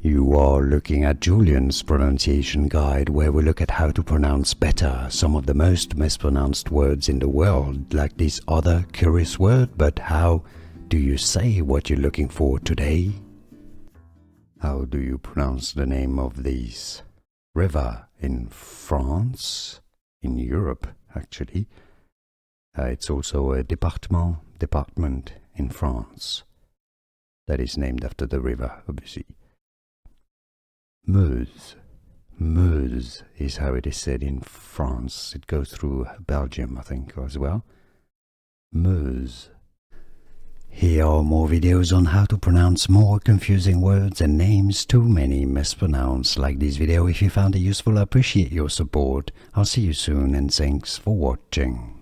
You are looking at Julian's pronunciation guide, where we look at how to pronounce better some of the most mispronounced words in the world, like this other curious word. But how do you say what you're looking for today? How do you pronounce the name of this river in France, in Europe actually? It's also a department in France that is named after the river, obviously. Meuse. Meuse is how it is said in France. It goes through Belgium, I think, as well. Meuse. Here are more videos on how to pronounce more confusing words and names too many mispronounced. Like this video if you found it useful. I appreciate your support. I'll see you soon and thanks for watching.